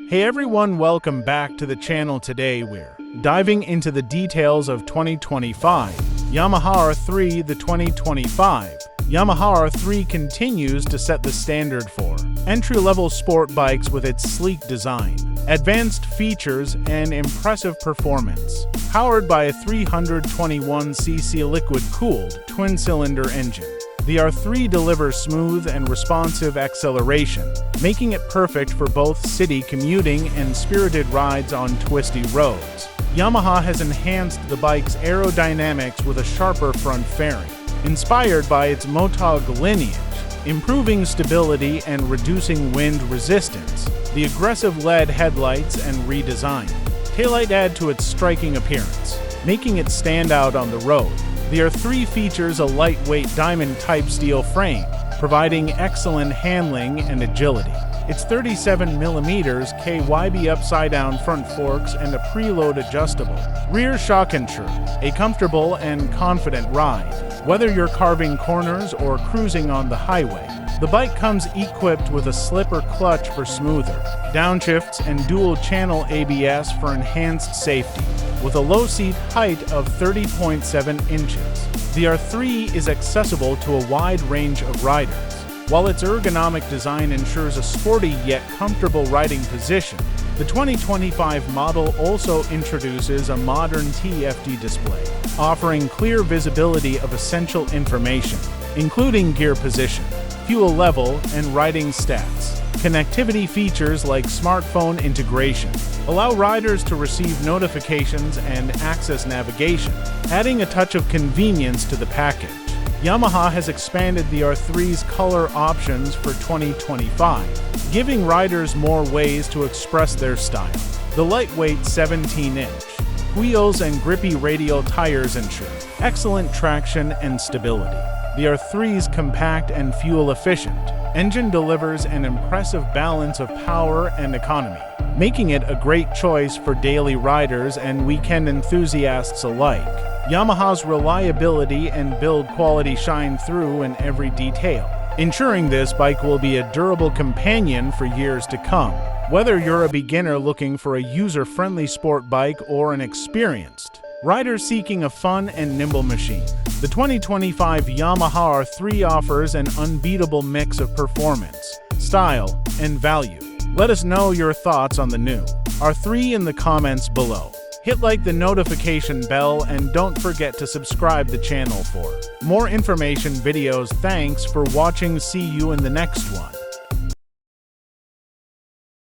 Hey everyone, welcome back to the channel. Today we're diving into the details of 2025 Yamaha R3. The 2025 Yamaha R3 continues to set the standard for entry-level sport bikes with its sleek design, advanced features, and impressive performance. Powered by a 321cc liquid-cooled twin-cylinder engine, the R3 delivers smooth and responsive acceleration, making it perfect for both city commuting and spirited rides on twisty roads. Yamaha has enhanced the bike's aerodynamics with a sharper front fairing, inspired by its Motog lineage, improving stability and reducing wind resistance. The aggressive LED headlights and redesigned taillight add to its striking appearance, making it stand out on the road. The R3 features a lightweight diamond-type steel frame, providing excellent handling and agility. Its 37mm KYB upside-down front forks and a preload adjustable rear shock ensure a comfortable and confident ride. Whether you're carving corners or cruising on the highway, the bike comes equipped with a slipper clutch for smoother downshifts and dual-channel ABS for enhanced safety. With a low seat height of 30.7 inches, the R3 is accessible to a wide range of riders. While its ergonomic design ensures a sporty yet comfortable riding position, the 2025 model also introduces a modern TFT display, offering clear visibility of essential information, including gear position, fuel level, and riding stats. Connectivity features like smartphone integration allow riders to receive notifications and access navigation, adding a touch of convenience to the package. Yamaha has expanded the R3's color options for 2025, giving riders more ways to express their style. The lightweight 17-inch wheels and grippy radial tires ensure excellent traction and stability. The R3's compact and fuel-efficient engine delivers an impressive balance of power and economy, making it a great choice for daily riders and weekend enthusiasts alike. Yamaha's reliability and build quality shine through in every detail, ensuring this bike will be a durable companion for years to come. Whether you're a beginner looking for a user-friendly sport bike or an experienced rider seeking a fun and nimble machine, the 2025 Yamaha R3 offers an unbeatable mix of performance, style, and value. Let us know your thoughts on the new R3 in the comments below. Hit like the notification bell and don't forget to subscribe the channel for more information videos. Thanks for watching. See you in the next one.